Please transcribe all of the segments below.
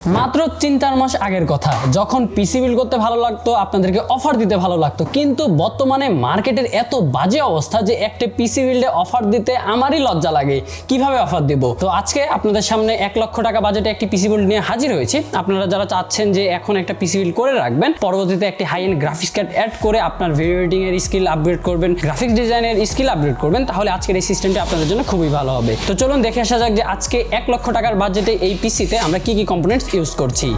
মাত্র 3-4 মাস আগের কথা যখন পিসি বিল্ড করতে ভালো লাগতো, আপনাদেরকে অফার দিতে ভালো লাগতো, কিন্তু বর্তমানে মার্কেটের এত বাজে অবস্থা যে একটা পিসি বিল্ডে অফার দিতে আমারই লজ্জা লাগে। কিভাবে অফার দিব? তো আজকে আপনাদের সামনে 1 লক্ষ টাকা বাজেটে একটি পিসি বিল্ড নিয়ে হাজির হয়েছি। আপনারা যারা চাচ্ছেন যে এখন একটা পিসি বিল্ড করে রাখবেন, পরবর্তীতে একটি high end graphics card add করে আপনার ভিডিও এডিটিং এর স্কিল আপগ্রেড করবেন, গ্রাফিক্স ডিজাইনের স্কিল আপগ্রেড করবেন, তাহলে আজকের এই সিস্টেমটি আপনাদের জন্য খুবই ভালো হবে। তো চলুন দেখে আসা যাক যে আজকে 1 লক্ষ টাকার বাজেটে এই পিসিতে আমরা কি কি কম্পোনেন্টস ইউজ করছি।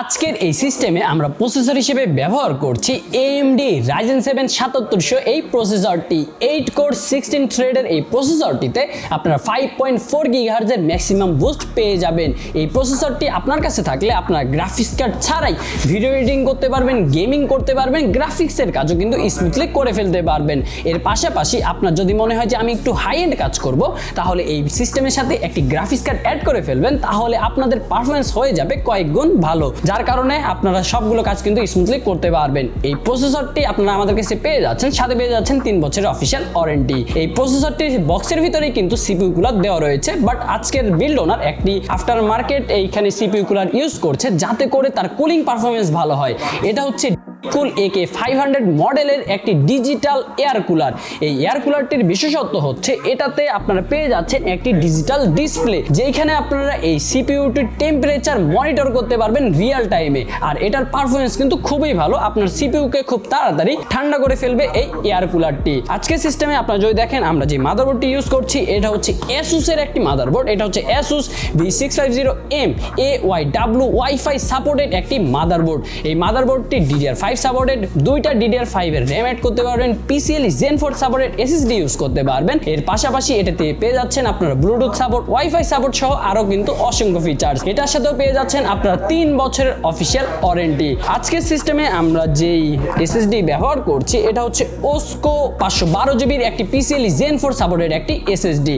আজকের এই সিস্টেমে আমরা প্রসেসর হিসেবে ব্যবহার করছি AMD Ryzen 7 7700 এই প্রসেসরটি। 8 কোর 16 থ্রেডের এই প্রসেসরটিতে আপনারা 5.4 GHz এর ম্যাক্সিমাম বুস্ট পেয়ে যাবেন। এই প্রসেসরটি আপনার কাছে থাকলে আপনারা গ্রাফিক্স কার্ড ছাড়াই ভিডিও এডিটিং করতে পারবেন, গেমিং করতে পারবেন, গ্রাফিক্সের কাজও কিন্তু স্মুথলি করে ফেলতে পারবেন। এর পাশাপাশি আপনার যদি মনে হয় যে আমি একটু হাই এন্ড কাজ করব, তাহলে এই সিস্টেমের সাথে একটি গ্রাফিক্স কার্ড অ্যাড করে ফেলবেন, তাহলে আপনাদের পারফরম্যান্স হয়ে যাবে কয়েক গুণ ভালো, যার কারণে আপনারা সবগুলো কাজ কিন্তু স্মুথলি করতে পারবেন। এই প্রসেসরটি আপনারা আমাদের কাছে পেয়ে যাচ্ছেন, সাথে পেয়ে যাচ্ছেন 3 বছরের অফিশিয়াল ওয়ারেন্টি। এই প্রসেসরটির বক্সের ভিতরেই কিন্তু সিপিইউ কুলার দেওয়া রয়েছে, বাট আজকের বিল্ড ওনার একটি আফটার মার্কেট এইখানে সিপিইউ কুলার ইউজ করছে, যাতে করে তার কুলিং পারফরমেন্স ভালো হয়। এটা হচ্ছে কুল AK500 মডেলের একটি ডিজিটাল এয়ার কুলার। এই এয়ার কুলারটির বিশেষত্ব হচ্ছে এটাতে আপনারা পেয়ে যাচ্ছেন একটি ডিজিটাল ডিসপ্লে, যেখানে আপনারা এই সিপিইউটির টেম্পারেচার মনিটর করতে পারবেন রিয়েল টাইমে। আর এটার পারফরমেন্স কিন্তু খুবই ভালো, আপনার সিপিইউকে খুব তাড়াতাড়ি ঠান্ডা করে ফেলবে এই এয়ার কুলারটি। আজকের সিস্টেমে আপনারা যদি দেখেন আমরা যে মাদারবোর্ডটি ইউজ করছি, এটা হচ্ছে ASUS এর একটি মাদারবোর্ড। এটা হচ্ছে ASUS V650M AYW wifi supported একটি মাদারবোর্ড। এই মাদারবোর্ডটি DDR5 সাপোর্টেড, দুইটা DDR5 এর RAM অ্যাড করতে পারবেন, PCIe Gen 4 supported SSD use করতে পারবেন। এর পাশাপাশি এটাতে পেয়ে যাচ্ছেন আপনারা ব্লুটুথ সাপোর্ট, ওয়াইফাই সাপোর্ট সহ আরো কিন্তু অসংখ্য ফিচার্স। এটার সাথেও পেয়ে যাচ্ছেন আপনারা 3 বছরের অফিশিয়াল ওয়ারেন্টি। আজকের সিস্টেমে আমরা যেই SSD ব্যবহার করছি, এটা হচ্ছে OSCO 512 GB এর একটি PCIe Gen 4 সাপোর্টেড একটি SSD।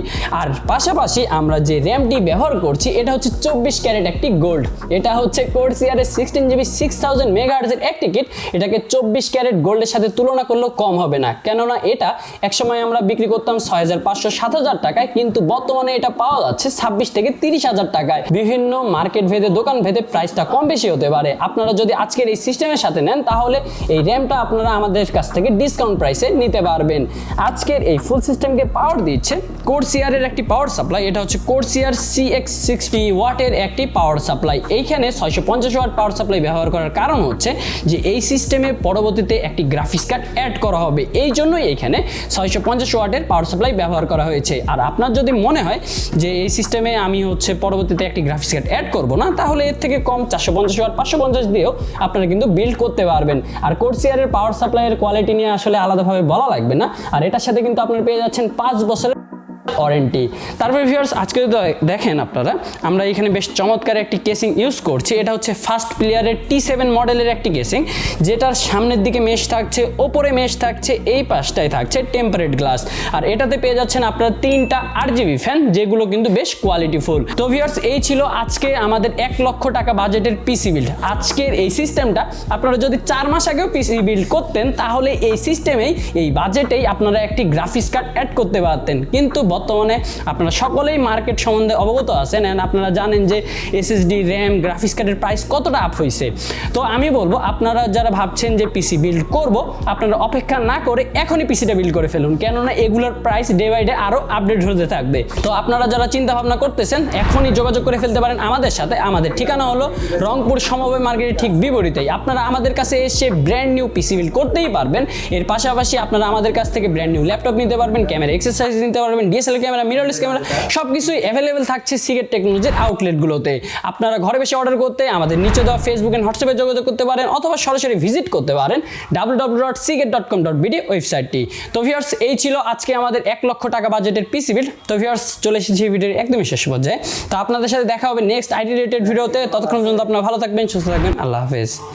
আর পাশাপাশি আমরা যে RAMটি ব্যবহার করছি, এটা হচ্ছে 24 ক্যারেট একটি গোল্ড। এটা হচ্ছে Corsair এর 16 GB 6000 MHz এর একটি কিট। এটাকে 24 ক্যারেট গোল্ডের সাথে তুলনা করলেও কম হবে না, কেননা এটা একসময় আমরা বিক্রি করতাম 6500-7000 টাকায়, কিন্তু বর্তমানে এটা পাওয়া যাচ্ছে 26 থেকে 30,000 টাকায়। বিভিন্ন মার্কেট ভেদে, দোকান ভেদে প্রাইসটা কম বেশি হতে পারে। আপনারা যদি আজকের এই সিস্টেমের সাথে নেন, তাহলে এই র্যামটা আপনারা আমাদের কাছ থেকে ডিসকাউন্ট প্রাইসে নিতে পারবেন। আজকের এই ফুল সিস্টেমকে পাওয়ার দিচ্ছে Corsair এর একটি পাওয়ার সাপ্লাই। এটা হচ্ছে Corsair CX60 ওয়াটের একটি পাওয়ার সাপ্লাই। এইখানে 650 ওয়াট পাওয়ার সাপ্লাই ব্যবহার করার কারণ হচ্ছে যে এই সিস্টেমে পরবর্তীতে একটি গ্রাফিক্স কার্ড অ্যাড করা হবে, এই জন্যই এখানে 650 ওয়াটের পাওয়ার সাপ্লাই ব্যবহার করা হয়েছে। আর আপনার যদি মনে হয় যে এই সিস্টেমে আমি পরবর্তীতে একটি গ্রাফিক্স কার্ড অ্যাড করব না, তাহলে এর থেকে কম 450 ওয়াট 550 দিয়েও আপনারা কিন্তু বিল্ড করতে পারবেন। আর Corsair এর পাওয়ার সাপ্লাইয়ের কোয়ালিটি নিয়ে আসলে আলাদাভাবে বলা লাগবে না। আর এটার সাথে কিন্তু আপনারা পেয়ে যাচ্ছেন 5 বছরের ওয়ারেন্টি। তারপরে ভিউয়ার্স, আজকে দেখেন আপনারা আমরা এখানে বেশ চমৎকার একটি কেসিং ইউজ করছি। এটা হচ্ছে ফার্স্ট প্লেয়ারের T7 মডেলের একটি কেসিং, যেটার সামনের দিকে মেশ থাকছে, ওপরে মেশ থাকছে, এই পাশটায় থাকছে টেম্পারেট গ্লাস। আর এটাতে পেয়ে যাচ্ছেন আপনারা 3টা RGB ফ্যান, যেগুলো কিন্তু বেশ কোয়ালিটিফুল। তো ভিউয়ার্স, এই ছিল আজকে আমাদের 1 লক্ষ টাকা বাজেটের পিসি বিল্ড। আজকের এই সিস্টেমটা আপনারা যদি 4 মাস আগেও পিসি বিল্ড করতেন, তাহলে এই সিস্টেমেই, এই বাজেটেই আপনারা একটি গ্রাফিক্স কার্ড অ্যাড করতে পারতেন। কিন্তু বর্তমানে আপনারা সকলেই মার্কেট সম্বন্ধে অবগত আছেন, এন্ড আপনারা জানেন যে SSD, RAM, গ্রাফিক্স কার্ডের প্রাইস কতটা আপ হয়েছে। তো আমি বলবো, আপনারা যারা ভাবছেন যে পিসি বিল্ড করব, আপনারা অপেক্ষা না করে এখনই পিসিটা বিল্ড করে ফেলুন, কেননা এগুলোর প্রাইস ডে বাই ডে আরো আপডেট হতে থাকবে। তো আপনারা যারা চিন্তা ভাবনা করতেছেন, এখনই যোগাযোগ করে ফেলতে পারেন আমাদের সাথে। আমাদের ঠিকানা হলো রংপুর সমবায় মার্কেটের ঠিক বিপরীতেই। আপনারা আমাদের কাছে এসে ব্র্যান্ড নিউ পিসি বিল্ড করতেই পারবেন। এর পাশাপাশি আপনারা আমাদের কাছ থেকে ব্র্যান্ড নিউ ল্যাপটপ নিতে পারবেন, ক্যামেরা এক্সারসাইজ নিতে পারবেন, DSLR ক্যামেরা, মিররলেস ক্যামেরা, সবকিছুই অ্যাভেলেবেল থাকছে সিগেট টেকনোলজির আউটলেটগুলোতে। আপনারা ঘরে বসে অর্ডার করতে আমাদের নিচে দেওয়া ফেসবুক এন্ড হোয়াটসঅ্যাপে যোগাযোগ করতে পারেন, অথবা সরাসরি ভিজিট করতে পারেন www.seagate.com.bd ওয়েবসাইটটি। তো ভিউয়ার্স, এই ছিল আজকে আমাদের 1 লক্ষ টাকা বাজেটের পিসি বিল্ড। তো ভিউয়ার্স, চলে এসেছি ভিডিওর একদমই শেষ পর্যায়ে। তো আপনাদের সাথে দেখা হবে নেক্সট আইটি রিলেটেড ভিডিওতে। ততক্ষণ পর্যন্ত আপনারা ভালো থাকবেন, সুস্থ থাকবেন। আল্লাহ হাফেজ।